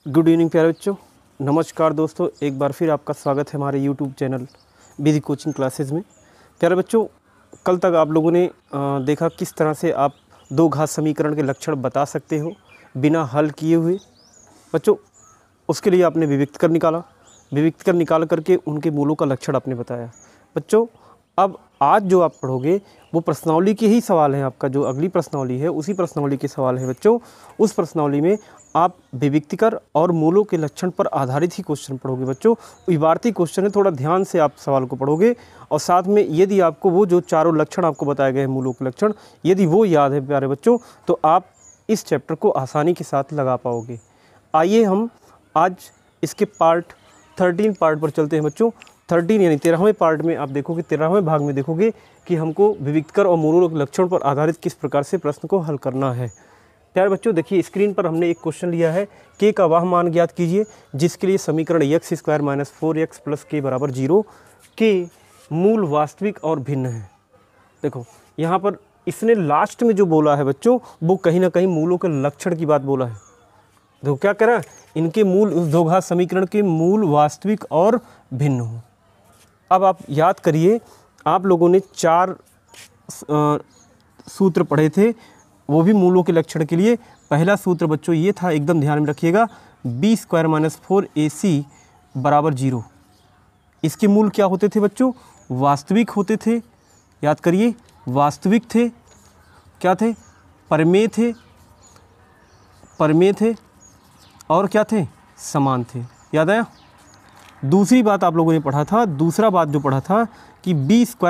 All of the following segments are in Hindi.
गुड इवनिंग प्यारे बच्चों, नमस्कार दोस्तों। एक बार फिर आपका स्वागत है हमारे YouTube channel busy coaching classes में। प्यारे बच्चों, कल तक आप लोगों ने देखा किस तरह से आप दो घात समीकरण के लक्षण बता सकते हो बिना हल किए हुए। बच्चों, उसके लिए आपने विविक्तकर निकाला, विविक्तकर निकाल करके उनके मूलों का लक्षण आपने बताया। बच्चों, अब आज जो आप पढ़ोगे वो प्रश्नावली के ही सवाल हैं। आपका जो अगली प्रश्नावली है उसी प्रश्नावली के सवाल है बच्चों। उस प्रश्नावली में आप विविक्तिकर और मूलों के लक्षण पर आधारित ही क्वेश्चन पढ़ोगे बच्चों। विवार्ती क्वेश्चन है, थोड़ा ध्यान से आप सवाल को पढ़ोगे। और साथ में यदि आपको वो जो चारों लक्षण आपको बताए गए हैं मूलों के लक्षण, यदि वो याद है प्यारे बच्चों, तो आप इस चैप्टर को आसानी के साथ लगा पाओगे। आइए हम आज इसके पार्ट 13 पार्ट पर चलते हैं बच्चों। 13 यानी 13वें पार्ट में आप देखोगे, 13वें भाग में देखोगे कि हमको विविक्तिकर और मूलों के लक्षण पर आधारित किस प्रकार से प्रश्न को हल करना है। प्यारे बच्चों, देखिए स्क्रीन पर हमने एक क्वेश्चन लिया है, k का वह मान ज्ञात कीजिए जिसके लिए समीकरण x² - 4x + k = 0 के मूल वास्तविक और भिन्न है। देखो यहाँ पर इसने लास्ट में जो बोला है बच्चों, वो कहीं ना कहीं मूलों के लक्षण की बात बोला है। देखो क्या कह रहा है, इनके मूल उस दो घात समीकरण के मूल वास्तविक और भिन्न हो। अब आप याद करिए, आप लोगों ने 4 सूत्र पढ़े थे, वो भी मूलों के लक्षण के लिए। पहला सूत्र बच्चों ये था, एकदम ध्यान में रखिएगा, b² - 4ac = 0। इसके मूल क्या होते थे बच्चों? वास्तविक होते थे। याद करिए, वास्तविक थे, क्या थे? परमेय थे, परमेय थे और क्या थे? समान थे। याद आया? दूसरी बात आप लोगों ने पढ़ा था, दूसरा बात जो पढ़ा था कि b² -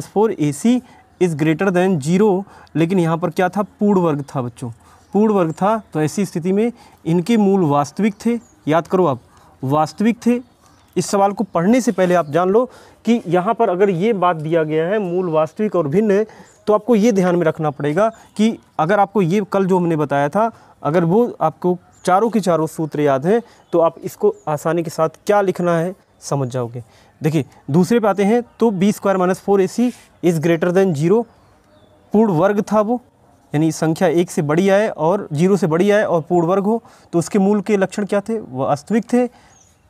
4ac is greater than 0। लेकिन यहाँ पर क्या था? पूर्ण वर्ग था बच्चों, पूर्ण वर्ग था। तो ऐसी स्थिति में इनके मूल वास्तविक थे। याद करो आप, वास्तविक थे। इस सवाल को पढ़ने से पहले आप जान लो कि यहाँ पर अगर ये बात दिया गया है मूल वास्तविक और भिन्न है, तो आपको ये ध्यान में रखना पड़ेगा कि अगर आपको ये कल जो हमने बताया था, अगर वो आपको चारों के चारों सूत्र याद हैं, तो आप इसको आसानी के साथ क्या लिखना है समझ जाओगे। देखिए दूसरे पे आते हैं, तो b² - 4ac is greater than 0, पूर्ण वर्ग था वो, यानी संख्या 1 से बड़ी आए और 0 से बड़ी आए और पूर्ण वर्ग हो। तो उसके मूल के लक्षण क्या थे? वास्तविक थे,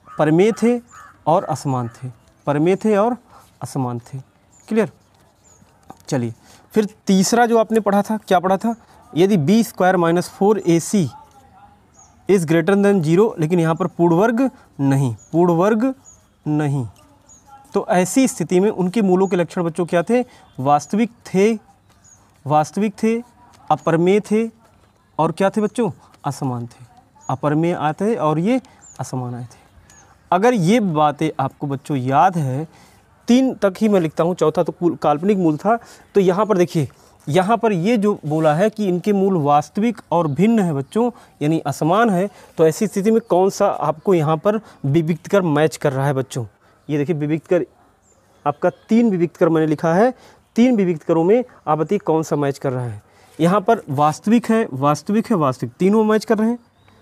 परमेय थे और असमान थे, परमेय थे और असमान थे। क्लियर? चलिए फिर तीसरा जो आपने पढ़ा था, क्या पढ़ा था? यदि b² - 4ac is greater than 0, लेकिन यहाँ पर पूर्ण वर्ग नहीं, पूर्ण वर्ग नहीं, तो ऐसी स्थिति में उनके मूलों के लक्षण बच्चों क्या थे? वास्तविक थे, वास्तविक थे, अपरमेय थे और क्या थे बच्चों? असमान थे। अपरमेय आते और ये असमान आए थे। अगर ये बातें आपको बच्चों याद है, 3 तक ही मैं लिखता हूँ, चौथा तो काल्पनिक मूल था। तो यहाँ पर देखिए, यहाँ पर ये जो बोला है कि इनके मूल वास्तविक और भिन्न है बच्चों, यानी असमान है। तो ऐसी स्थिति में कौन सा आपको यहाँ पर विविक्तकर मैच कर रहा है बच्चों? ये देखिए विविक्तकर, आपका 3 विविक्तकर मैंने लिखा है। 3 विविक्तकरों में आप बताइए कौन सा मैच कर रहा है। यहाँ पर वास्तविक है, वास्तविक है, वास्तविक, तीनों मैच कर रहे हैं,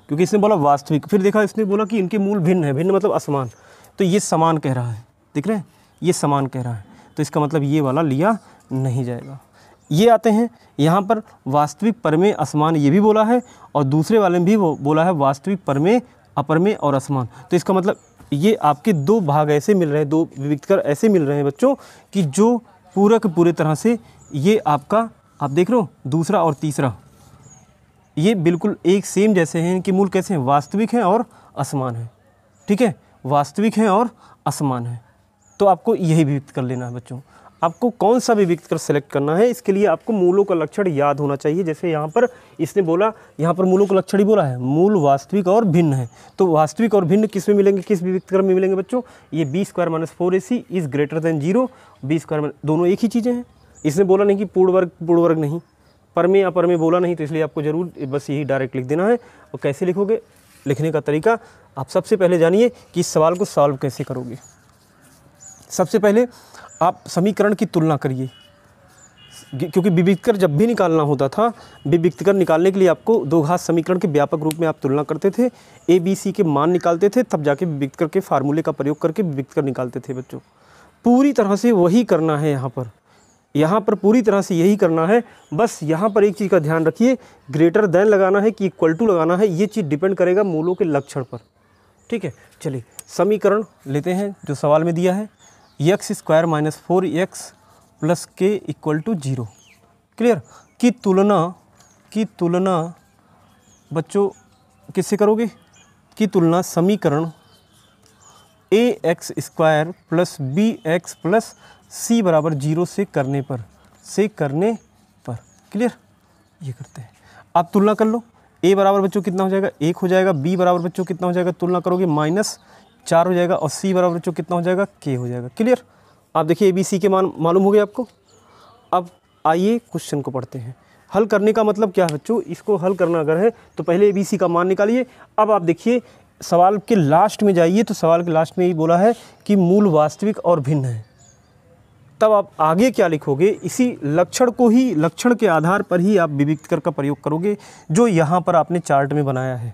क्योंकि इसने बोला वास्तविक। फिर देखा इसने बोला कि इनके मूल भिन्न है, भिन्न मतलब असमान, तो ये समान कह रहा है। दिख रहे हैं, ये समान कह रहा है, तो इसका मतलब ये वाला लिया नहीं जाएगा। ये आते हैं यहाँ पर वास्तविक, परमेय, असमान, ये भी बोला है, और दूसरे वाले में भी वो बोला है वास्तविक, परमेय, अपरमेय और असमान। तो इसका मतलब ये आपके 2 भाग ऐसे मिल रहे हैं, 2 विविक्तकर ऐसे मिल रहे हैं बच्चों कि जो पूरे तरह से ये आपका, आप देख रहे हो, दूसरा और तीसरा ये बिल्कुल एक सेम जैसे हैं। इनके मूल कैसे हैं? वास्तविक हैं और असमान हैं। ठीक है, वास्तविक हैं और असमान हैं। तो आपको यही विविक्त कर लेना है बच्चों। आपको कौन सा विविक्त कर सेलेक्ट करना है, इसके लिए आपको मूलों का लक्षण याद होना चाहिए। जैसे यहाँ पर इसने बोला, यहाँ पर मूलों का लक्षण ही बोला है, मूल वास्तविक और भिन्न है। तो वास्तविक और भिन्न किस में मिलेंगे, किस विविक्त कर में मिलेंगे बच्चों? ये b² - 4ac is greater than 0, b², दोनों एक ही चीज़ें हैं। इसने बोला नहीं कि पूर्ण वर्ग नहीं, परमेय अपरमेय बोला नहीं, तो इसलिए आपको ज़रूर बस यही डायरेक्ट लिख देना है। और कैसे लिखोगे, लिखने का तरीका आप सबसे पहले जानिए कि इस सवाल को सॉल्व कैसे करोगे। सबसे पहले आप समीकरण की तुलना करिए, क्योंकि विविक्तकर जब भी निकालना होता था, विविक्तकर निकालने के लिए आपको दो घात समीकरण के व्यापक रूप में आप तुलना करते थे, ए बी सी के मान निकालते थे, तब जाके विविक्तकर के फार्मूले का प्रयोग करके विविक्तकर निकालते थे बच्चों। पूरी तरह से वही करना है यहाँ पर। यहाँ पर पूरी तरह से यही करना है। बस यहाँ पर एक चीज़ का ध्यान रखिए, ग्रेटर देन लगाना है कि इक्वल टू लगाना है, ये चीज़ डिपेंड करेगा मूलों के लक्षण पर। ठीक है, चलिए समीकरण लेते हैं जो सवाल में दिया है, x² - 4x + k = 0। क्लियर? की तुलना बच्चों किससे करोगे? की तुलना समीकरण ax² + bx + c = 0 से करने पर क्लियर? ये करते हैं। आप तुलना कर लो, a बराबर बच्चों कितना हो जाएगा? 1 हो जाएगा, b बराबर बच्चों कितना हो जाएगा? तुलना करोगे -4 हो जाएगा, और c बराबर बच्चों कितना हो जाएगा? k हो जाएगा। क्लियर? आप देखिए ABC के मान मालूम हो गए आपको। अब आइए क्वेश्चन को पढ़ते हैं। हल करने का मतलब क्या है बच्चों? इसको हल करना अगर है तो पहले ABC का मान निकालिए। अब आप देखिए सवाल के लास्ट में जाइए, तो सवाल के लास्ट में ही बोला है कि मूल वास्तविक और भिन्न है। तब आप आगे क्या लिखोगे? इसी लक्षण को ही, लक्षण के आधार पर ही आप विविक्तकर का प्रयोग करोगे, जो यहाँ पर आपने चार्ट में बनाया है।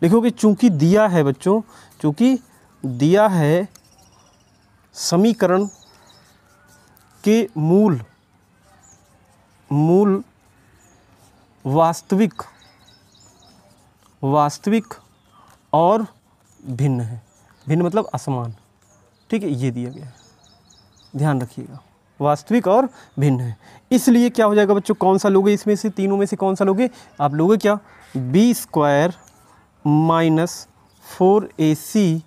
लिखोगे चूँकि दिया है बच्चों, चूँकि दिया है समीकरण के मूल वास्तविक और भिन्न है। भिन्न मतलब असमान। ठीक है, ये दिया गया है, ध्यान रखिएगा, वास्तविक और भिन्न है। इसलिए क्या हो जाएगा बच्चों? कौन सा लोगे इसमें से? तीनों में से कौन सा लोगे? आप लोगे क्या? b² - 4ac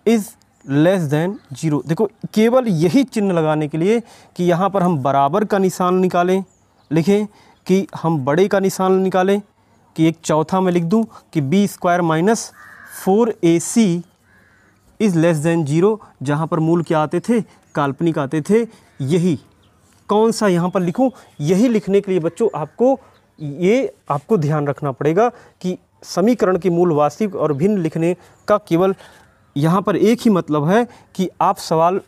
> 0। देखो केवल यही चिन्ह लगाने के लिए कि यहाँ पर हम बराबर का निशान निकालें, लिखें कि हम बड़े का निशान निकालें, कि एक चौथा मैं लिख दूं कि b² - 4ac > 0, जहाँ पर मूल क्या आते थे? काल्पनिक आते थे। यही कौन सा यहाँ पर लिखूं? यही लिखने के लिए बच्चों आपको ध्यान रखना पड़ेगा कि समीकरण के मूल वास्तविक और भिन्न लिखने का केवल यहाँ पर एक ही मतलब है कि आप सवाल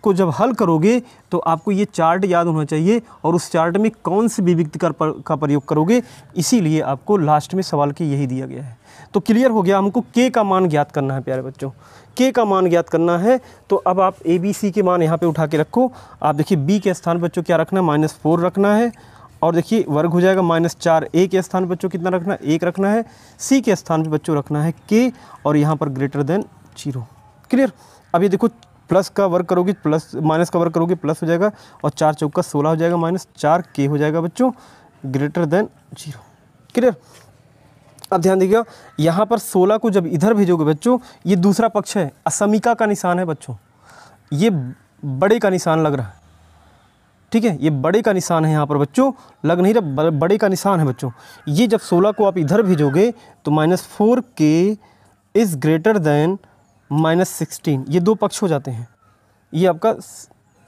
को जब हल करोगे तो आपको ये चार्ट याद होना चाहिए, और उस चार्ट में कौन से विविक्तकर का प्रयोग करोगे, इसीलिए आपको लास्ट में सवाल के यही दिया गया है। तो क्लियर हो गया? हमको k का मान ज्ञात करना है प्यारे बच्चों, k का मान ज्ञात करना है। तो अब आप ABC के मान यहाँ पे उठा के रखो। आप देखिए b के स्थान पर बच्चों क्या रखना है? -4 रखना है, और देखिए वर्ग हो जाएगा -4। a के स्थान पर बच्चों कितना रखना है? 1 रखना है। c के स्थान पर बच्चों रखना है k, और यहाँ पर > 0। क्लियर? अब ये देखो प्लस का वर्ग करोगे माइनस का वर्ग करोगे प्लस हो जाएगा, और 4 चौका 16 हो जाएगा, -4 k हो जाएगा बच्चों > 0। क्लियर? अब ध्यान दीजिएगा, यहाँ पर 16 को जब इधर भेजोगे बच्चों, ये दूसरा पक्ष है, असमीका का निशान है बच्चों, ये बड़े का निशान लग रहा है। ठीक है, ये बड़े का निशान है यहाँ पर बच्चों, लग नहीं रहा, बड़े का निशान है बच्चों। ये जब 16 को आप इधर भेजोगे तो -4k > -16, ये दो पक्ष हो जाते हैं। ये आपका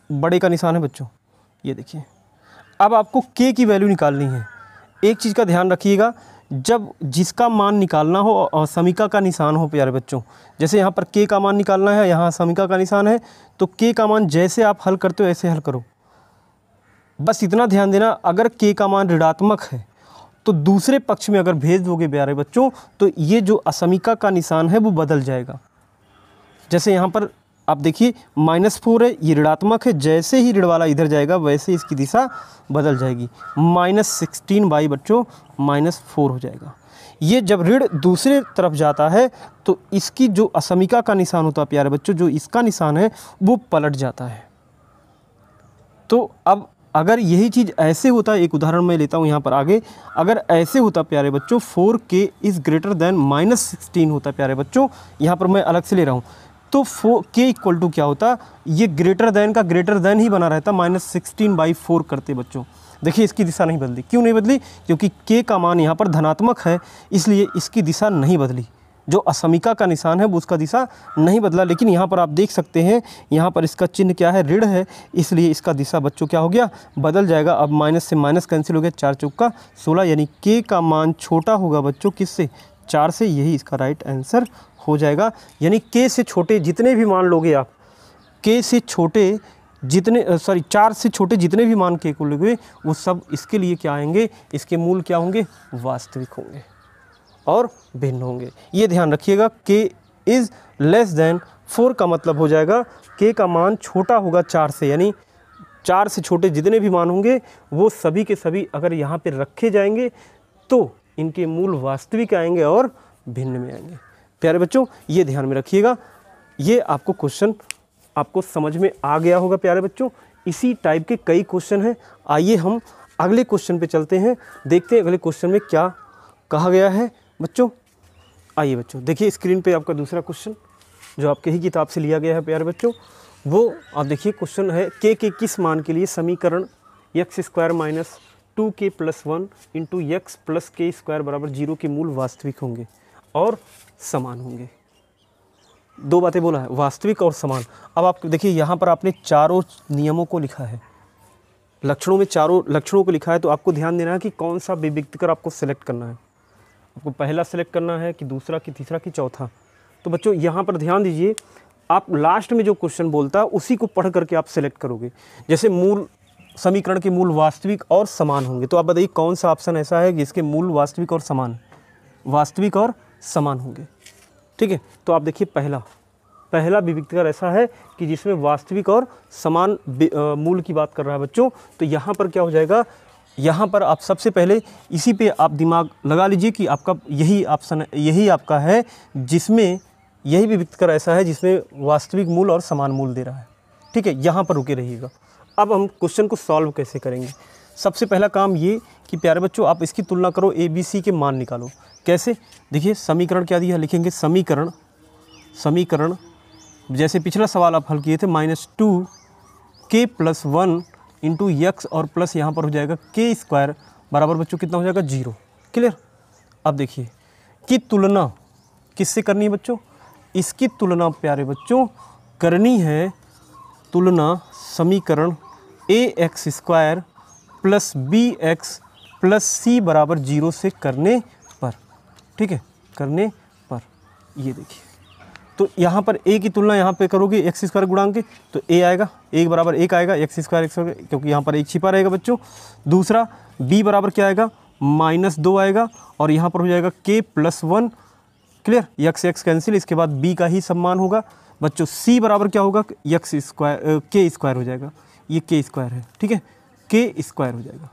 बड़े का निशान है बच्चों, ये देखिए। अब आपको k की वैल्यू निकालनी है। एक चीज़ का ध्यान रखिएगा, जब जिसका मान निकालना हो और समीका का निशान हो प्यारे बच्चों, जैसे यहाँ पर k का मान निकालना है, यहाँ समीका का निशान है, तो k का मान जैसे आप हल करते हो ऐसे हल करो। बस इतना ध्यान देना, अगर k का मान ऋणात्मक है तो दूसरे पक्ष में अगर भेज दोगे प्यारे बच्चों, तो ये जो असमीका का निशान है वो बदल जाएगा। जैसे यहाँ पर आप देखिए -4 है, ये ऋणात्मक है, जैसे ही ऋण वाला इधर जाएगा वैसे इसकी दिशा बदल जाएगी। -16 बच्चों -4 हो जाएगा। ये जब ऋण दूसरे तरफ जाता है तो इसकी जो असमीका का निशान होता है प्यारे बच्चों, जो इसका निशान है वो पलट जाता है। तो अब अगर यही चीज़ ऐसे होता, एक उदाहरण मैं लेता हूँ यहाँ पर आगे, अगर ऐसे होता प्यारे बच्चों 4k > -16 होता प्यारे बच्चों, यहाँ पर मैं अलग से ले रहा हूँ, तो k = क्या होता? ये ग्रेटर देन का ग्रेटर देन ही बना रहता, -16/4 करते बच्चों। देखिए इसकी दिशा नहीं बदली। क्यों नहीं बदली? क्योंकि k का मान यहाँ पर धनात्मक है, इसलिए इसकी दिशा नहीं बदली। जो असमीका का निशान है वो उसका दिशा नहीं बदला। लेकिन यहाँ पर आप देख सकते हैं, यहाँ पर इसका चिन्ह क्या है? ऋण है, इसलिए इसका दिशा बच्चों क्या हो गया? बदल जाएगा। अब माइनस से माइनस कैंसिल हो गया, 4 चौका 16, यानी k का मान छोटा होगा बच्चों किससे? 4 से। यही इसका राइट आंसर हो जाएगा। यानी k से छोटे जितने भी मान लोगे आप, k से छोटे जितने 4 से छोटे जितने भी मान k को लोगे, वो सब इसके लिए क्या आएंगे? इसके मूल क्या होंगे? वास्तविक होंगे और भिन्न होंगे। ये ध्यान रखिएगा। k > 4 का मतलब हो जाएगा k का मान छोटा होगा 4 से, यानी 4 से छोटे जितने भी मान होंगे वो सभी के सभी अगर यहाँ पे रखे जाएंगे तो इनके मूल वास्तविक आएंगे और भिन्न में आएंगे। प्यारे बच्चों ये ध्यान में रखिएगा, ये आपको क्वेश्चन आपको समझ में आ गया होगा। प्यारे बच्चों इसी टाइप के कई क्वेश्चन हैं। आइए हम अगले क्वेश्चन पे चलते हैं, देखते हैं अगले क्वेश्चन में क्या कहा गया है बच्चों। आइए बच्चों देखिए स्क्रीन पे आपका दूसरा क्वेश्चन जो आपके ही किताब से लिया गया है प्यारे बच्चों, वो आप देखिए क्वेश्चन है के किस मान के लिए समीकरण x² - 2k + 1 × x + k² = 0 के मूल वास्तविक होंगे और समान होंगे। दो बातें बोला है, वास्तविक और समान। अब आप देखिए यहाँ पर आपने चारों नियमों को लिखा है, लक्षणों में चारों लक्षणों को लिखा है, तो आपको ध्यान देना है कि कौन सा विविक्तकर आपको सेलेक्ट करना है। आपको पहला सेलेक्ट करना है कि दूसरा कि तीसरा कि चौथा। तो बच्चों यहाँ पर ध्यान दीजिए, आप लास्ट में जो क्वेश्चन बोलता है उसी को पढ़ करके आप सेलेक्ट करोगे। जैसे मूल समीकरण के मूल वास्तविक और समान होंगे, तो आप बताइए कौन सा ऑप्शन ऐसा है जिसके मूल वास्तविक और समान होंगे। ठीक है, तो आप देखिए पहला विविक्तकर ऐसा है कि जिसमें वास्तविक और समान मूल की बात कर रहा है बच्चों। तो यहाँ पर क्या हो जाएगा, यहाँ पर आप सबसे पहले इसी पे आप दिमाग लगा लीजिए कि आपका यही ऑप्शन यही आपका है जिसमें यही विविक्तकर ऐसा है जिसमें वास्तविक मूल और समान मूल दे रहा है। ठीक है, यहाँ पर रुके रहिएगा। अब हम क्वेश्चन को सॉल्व कैसे करेंगे। सबसे पहला काम ये कि प्यारे बच्चों आप इसकी तुलना करो, ABC के मान निकालो। कैसे, देखिए समीकरण क्या दिया, लिखेंगे समीकरण जैसे पिछला सवाल आप हल किए थे -2k + 1 × x और प्लस यहाँ पर हो जाएगा k² बराबर बच्चों कितना हो जाएगा 0। क्लियर। अब देखिए कि तुलना किससे करनी है बच्चों, इसकी तुलना प्यारे बच्चों करनी है, तुलना समीकरण ax² + bx + c = 0 से करने पर। ठीक है, करने पर ये देखिए, तो यहाँ पर a की तुलना यहाँ पे करोगे x² गुणांक के, तो a आएगा, 1 बराबर 1 आएगा, x² क्योंकि यहाँ पर 1 छिपा रहेगा बच्चों। दूसरा b बराबर क्या आएगा, -2 आएगा, और यहाँ पर हो जाएगा k + 1। क्लियर, x कैंसिल, इसके बाद b का ही सम्मान होगा बच्चों। c बराबर क्या होगा, k² हो जाएगा, ये k² है। ठीक है, k² हो जाएगा।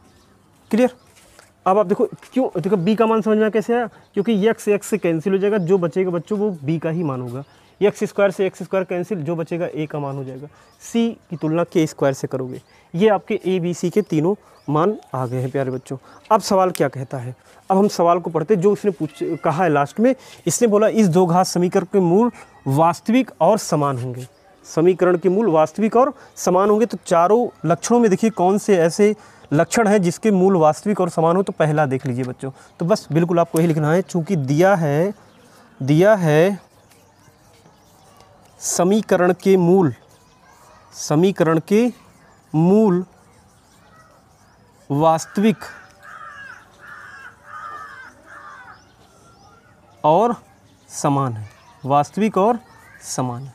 क्लियर। अब आप देखो क्यों, देखो b का मान समझ में कैसे आया, क्योंकि x से कैंसिल हो जाएगा, जो बचेगा बच्चों वो b का ही मान होगा। x² से x² कैंसिल, जो बचेगा a का मान हो जाएगा। c की तुलना k² से करोगे। ये आपके ABC के तीनों मान आ गए हैं प्यारे बच्चों। अब सवाल क्या कहता है, अब हम सवाल को पढ़ते, जो उसने कहा है लास्ट में, इसने बोला इस दो घात समीकरण के मूल वास्तविक और समान होंगे। समीकरण के मूल वास्तविक और समान होंगे, तो चारों लक्षणों में देखिए कौन से ऐसे लक्षण है जिसके मूल वास्तविक और समान हो। तो पहला देख लीजिए बच्चों, तो बस बिल्कुल आपको यही लिखना है, चूंकि दिया है समीकरण के मूल वास्तविक और समान है, वास्तविक और समान है,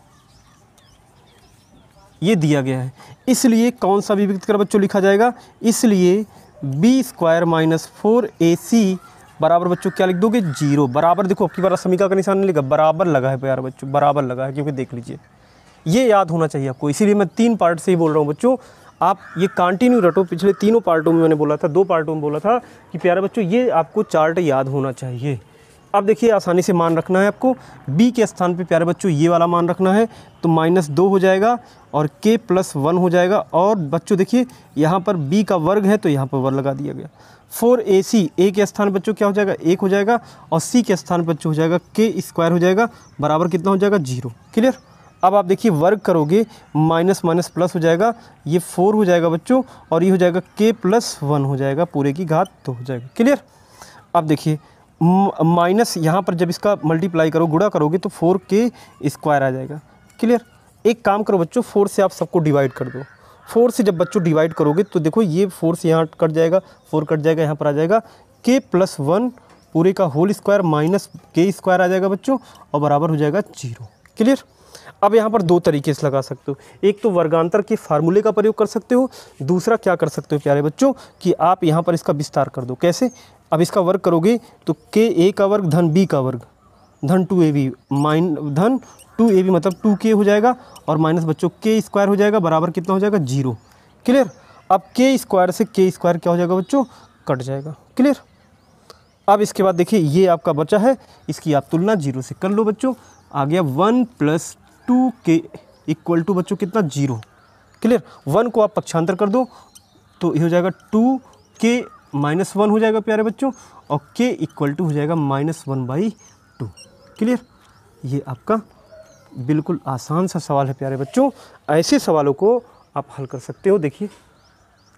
ये दिया गया है। इसलिए कौन सा विविक्तकर बच्चों लिखा जाएगा, इसलिए b² - 4ac बराबर बच्चों क्या लिख दोगे 0। बराबर देखो आपकी बार समीकरण का निशान नहीं लिखा, बराबर लगा है प्यारे बच्चों, बराबर लगा है, क्योंकि देख लीजिए ये याद होना चाहिए आपको। इसीलिए मैं 3 पार्ट से ही बोल रहा हूँ बच्चों, आप ये कंटिन्यू रटो। पिछले तीनों पार्टों में मैंने बोला था, 2 पार्टों में बोला था कि प्यारे बच्चों ये आपको चार्ट याद होना चाहिए। अब देखिए आसानी से मान रखना है आपको, b के स्थान पे प्यारे बच्चों ये वाला मान रखना है, तो -2 हो जाएगा और k + 1 हो जाएगा। और बच्चों देखिए यहाँ पर b का वर्ग है तो यहाँ पर वर्ग लगा दिया गया। 4ac, a के स्थान बच्चों क्या हो जाएगा 1 हो जाएगा, और c के स्थान बच्चों हो जाएगा k² हो जाएगा, बराबर कितना हो जाएगा 0। क्लियर। अब आप देखिए वर्ग करोगे, माइनस माइनस प्लस हो जाएगा, ये 4 हो जाएगा बच्चों, और ये हो जाएगा k + 1 हो जाएगा, पूरे की घात 2 हो जाएगा। क्लियर। अब देखिए माइनस यहाँ पर जब इसका मल्टीप्लाई करो, गुणा करोगे तो 4k² आ जाएगा। क्लियर। एक काम करो बच्चों, 4 से आप सबको डिवाइड कर दो। 4 से जब बच्चों डिवाइड करोगे तो देखो ये 4 से यहाँ कट जाएगा, 4 कट जाएगा, यहाँ पर आ जाएगा k + 1 पूरे का होल स्क्वायर माइनस k² आ जाएगा बच्चों, और बराबर हो जाएगा 0। क्लियर। अब यहाँ पर 2 तरीके से लगा सकते हो, एक तो वर्गांतर के फार्मूले का प्रयोग कर सकते हो, दूसरा क्या कर सकते हो प्यारे बच्चों कि आप यहाँ पर इसका विस्तार कर दो। कैसे, अब इसका वर्ग करोगे तो k का वर्ग धन b का वर्ग धन 2ab धन 2ab मतलब 2k हो जाएगा, और माइनस बच्चों k² हो जाएगा, बराबर कितना हो जाएगा 0। क्लियर। अब के स्क्वायर से के स्क्वायर क्या हो जाएगा बच्चों, कट जाएगा। क्लियर। अब इसके बाद देखिए ये आपका बचा है, इसकी आप तुलना 0 से कर लो बच्चों। आ गया 1 + 2k इक्वल टू बच्चों कितना, 0। क्लियर। 1 को आप पक्षांतर कर दो तो ये हो जाएगा 2k - 1 हो जाएगा प्यारे बच्चों, और k इक्वल टू हो जाएगा -1/2। क्लियर। ये आपका बिल्कुल आसान सा सवाल है प्यारे बच्चों। ऐसे सवालों को आप हल कर सकते हो। देखिए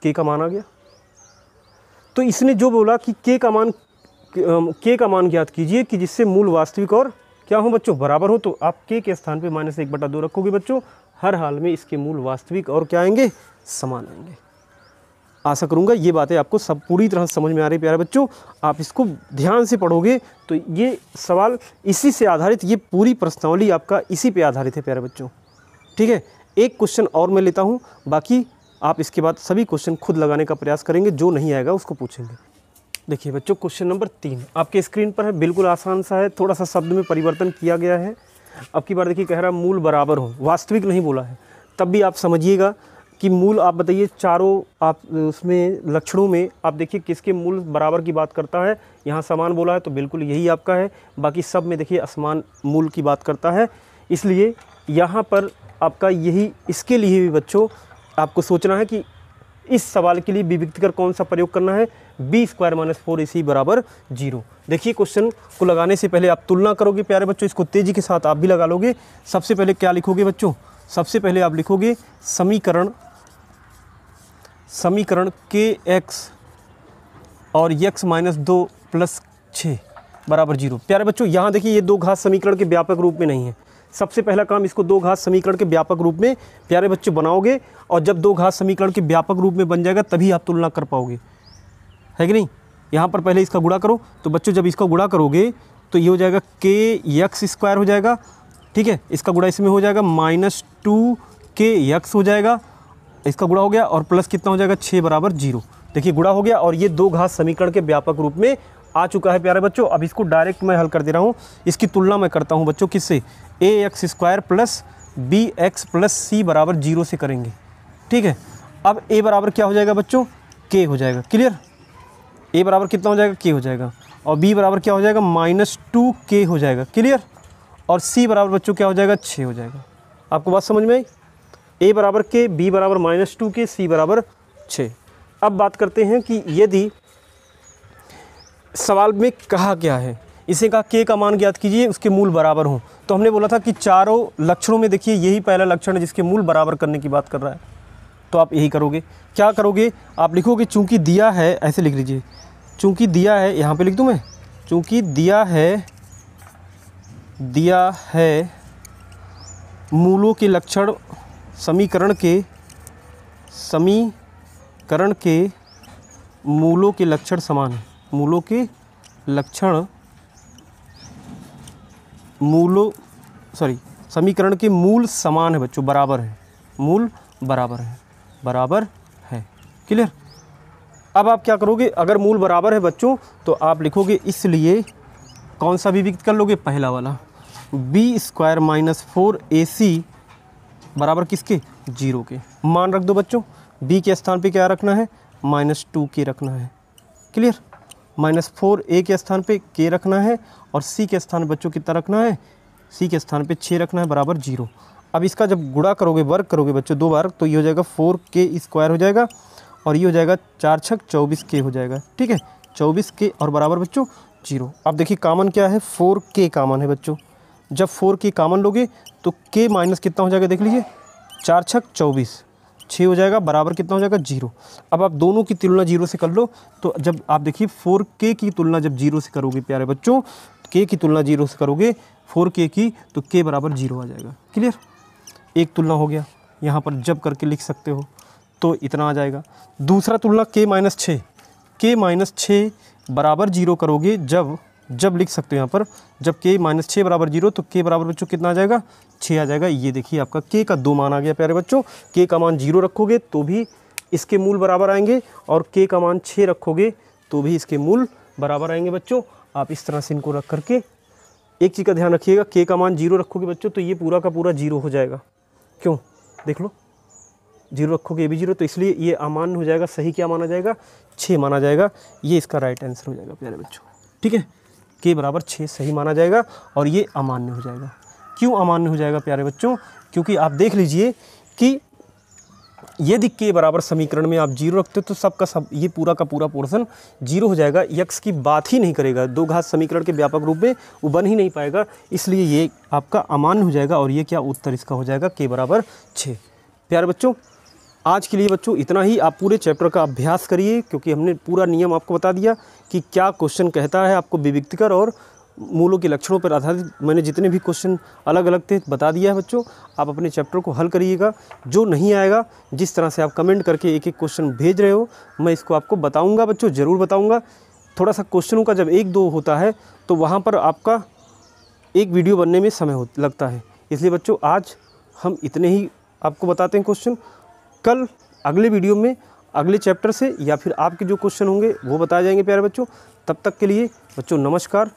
k का मान आ गया, तो इसने जो बोला कि k का मान ज्ञात कीजिए कि जिससे मूल वास्तविक और क्या हो बच्चों, बराबर हो, तो आप k के स्थान पे -1/2 रखोगे बच्चों। हर हाल में इसके मूल वास्तविक और क्या आएंगे, समान आएंगे। आशा करूंगा ये बातें आपको सब पूरी तरह समझ में आ रही प्यारे बच्चों। आप इसको ध्यान से पढ़ोगे तो ये सवाल इसी से आधारित, ये पूरी प्रश्नावली आपका इसी पे आधारित है प्यारे बच्चों। ठीक है। एक क्वेश्चन और मैं लेता हूँ, बाकी आप इसके बाद सभी क्वेश्चन खुद लगाने का प्रयास करेंगे, जो नहीं आएगा उसको पूछेंगे। देखिए बच्चों क्वेश्चन नंबर 3 आपके स्क्रीन पर है, बिल्कुल आसान सा है, थोड़ा सा शब्द में परिवर्तन किया गया है। अब की बार देखिए कह रहा है मूल बराबर हो, वास्तविक नहीं बोला है, तब भी आप समझिएगा कि मूल आप बताइए चारों आप उसमें लक्षणों में आप देखिए किसके मूल बराबर की बात करता है। यहाँ समान बोला है तो बिल्कुल यही आपका है, बाकी सब में देखिए असमान मूल की बात करता है। इसलिए यहाँ पर आपका यही, इसके लिए भी बच्चों आपको सोचना है कि इस सवाल के लिए विविक्तिकर कौन सा प्रयोग करना है, b² - 4ac = 0। देखिए क्वेश्चन को लगाने से पहले आप तुलना करोगे प्यारे बच्चों, इसको तेज़ी के साथ आप भी लगा लोगे। सबसे पहले क्या लिखोगे बच्चों, सबसे पहले आप लिखोगे समीकरण kx और x - 2 + 6 = 0। प्यारे बच्चों यहाँ देखिए ये दो घात समीकरण के व्यापक रूप में नहीं है। सबसे पहला काम इसको दो घात समीकरण के व्यापक रूप में प्यारे बच्चों बनाओगे, और जब दो घात समीकरण के व्यापक रूप में बन जाएगा तभी आप तुलना कर पाओगे, है कि नहीं। यहाँ पर पहले इसका गुणा करो, तो बच्चों जब इसका गुणा करोगे तो ये हो जाएगा kx² हो जाएगा। ठीक है, इसका गुणा इसमें हो जाएगा -2kx हो जाएगा, इसका गुणा हो गया, और प्लस कितना हो जाएगा 6 = 0। देखिए गुणा हो गया और ये दो घात समीकरण के व्यापक रूप में आ चुका है प्यारे बच्चों। अब इसको डायरेक्ट मैं हल कर दे रहा हूँ, इसकी तुलना मैं करता हूँ बच्चों किससे, ax² + bx + c = 0 से करेंगे। ठीक है। अब a बराबर क्या हो जाएगा बच्चों, k हो जाएगा। क्लियर। a बराबर कितना हो जाएगा, k हो जाएगा, और b बराबर क्या हो जाएगा, -2k हो जाएगा। क्लियर। और c बराबर बच्चों क्या हो जाएगा, 6 हो जाएगा। आपको बात समझ में आई। a बराबर k, b बराबर -2k, c बराबर 6। अब बात करते हैं कि यदि सवाल में कहा क्या है, इसे कहा k का मान ज्ञात कीजिए उसके मूल बराबर हों। तो हमने बोला था कि चारों लक्षणों में देखिए यही पहला लक्षण है जिसके मूल बराबर करने की बात कर रहा है, तो आप यही करोगे। क्या करोगे, आप लिखोगे चूंकि दिया है, ऐसे लिख लीजिए, चूंकि दिया है, यहाँ पे लिख दूँ मैं, चूंकि दिया है मूलों के लक्षण समीकरण के मूलों के लक्षण समान है, समीकरण के मूल समान है बच्चों, बराबर है, मूल बराबर है। क्लियर। अब आप क्या करोगे, अगर मूल बराबर है बच्चों तो आप लिखोगे, इसलिए कौन सा विविक्त कर लोगे, पहला वाला, b² - 4ac बराबर किसके, 0 के। मान रख दो बच्चों, b के स्थान पे क्या रखना है, -2k रखना है। क्लियर। -4a के स्थान पे k रखना है, और c के स्थान बच्चों कितना रखना है, c के स्थान पे 6 रखना है, बराबर 0। अब इसका जब गुणा करोगे, वर्ग करोगे बच्चों 2 बार, तो ये हो जाएगा 4k² हो जाएगा, और ये हो जाएगा 4 × 6 = 24k हो जाएगा। ठीक है, 24k और बराबर बच्चों 0। अब देखिए कामन क्या है, 4k कामन है बच्चों। जब 4k कामन लोगे तो k माइनस कितना हो जाएगा, देख लीजिए, 4 × 6 = 24, 6 हो जाएगा, बराबर कितना हो जाएगा, 0। अब आप दोनों की तुलना 0 से कर लो, तो जब आप देखिए 4k की तुलना जब 0 से करोगे प्यारे बच्चों, k की तुलना 0 से करोगे 4k की, तो k बराबर 0 आ जाएगा। क्लियर। एक तुलना हो गया, यहाँ पर जब करके लिख सकते हो तो इतना आ जाएगा। दूसरा तुलना k - 6 बराबर 0 करोगे, जब लिख सकते हो यहाँ पर, जब k - 6 बराबर 0, तो k बराबर बच्चों कितना आ जाएगा, 6 आ जाएगा। ये देखिए आपका k का 2 मान आ गया प्यारे बच्चों। k का मान 0 रखोगे तो भी इसके मूल बराबर आएंगे, और k का मान 6 रखोगे तो भी इसके मूल बराबर आएंगे बच्चों। आप इस तरह से इनको रख करके एक चीज़ का ध्यान रखिएगा, k का मान 0 रखोगे बच्चों तो ये पूरा का पूरा 0 हो जाएगा। क्यों, देख लो, जीरो रखोगे ये भी जीरो, तो इसलिए ये अमान्य हो जाएगा। सही क्या माना जाएगा? 6 माना जाएगा। ये इसका राइट आंसर हो जाएगा प्यारे बच्चों। ठीक है, के बराबर 6 सही माना जाएगा और ये अमान्य हो जाएगा। क्यों अमान्य हो जाएगा प्यारे बच्चों? क्योंकि आप देख लीजिए कि यदि के बराबर समीकरण में आप जीरो रखते हो तो सबका सब ये पूरा का पूरा पोर्शन जीरो हो जाएगा। यक्स की बात ही नहीं करेगा, दो घात समीकरण के व्यापक रूप में वो बन ही नहीं पाएगा, इसलिए ये आपका अमान्य हो जाएगा। और ये क्या उत्तर इसका हो जाएगा? के बराबर 6। प्यारे बच्चों, आज के लिए बच्चों इतना ही। आप पूरे चैप्टर का अभ्यास करिए, क्योंकि हमने पूरा नियम आपको बता दिया कि क्या क्वेश्चन कहता है। आपको विविक्तिकर और मूलों के लक्षणों पर आधारित मैंने जितने भी क्वेश्चन अलग अलग थे बता दिया है बच्चों। आप अपने चैप्टर को हल करिएगा। जो नहीं आएगा, जिस तरह से आप कमेंट करके एक एक क्वेश्चन भेज रहे हो, मैं इसको आपको बताऊंगा बच्चों, ज़रूर बताऊंगा। थोड़ा सा क्वेश्चनों का जब 1-2 होता है तो वहाँ पर आपका एक वीडियो बनने में समय लगता है, इसलिए बच्चों आज हम इतने ही आपको बताते हैं क्वेश्चन। कल अगले वीडियो में अगले चैप्टर से या फिर आपके जो क्वेश्चन होंगे वो बताए जाएंगे प्यारे बच्चों। तब तक के लिए बच्चों नमस्कार।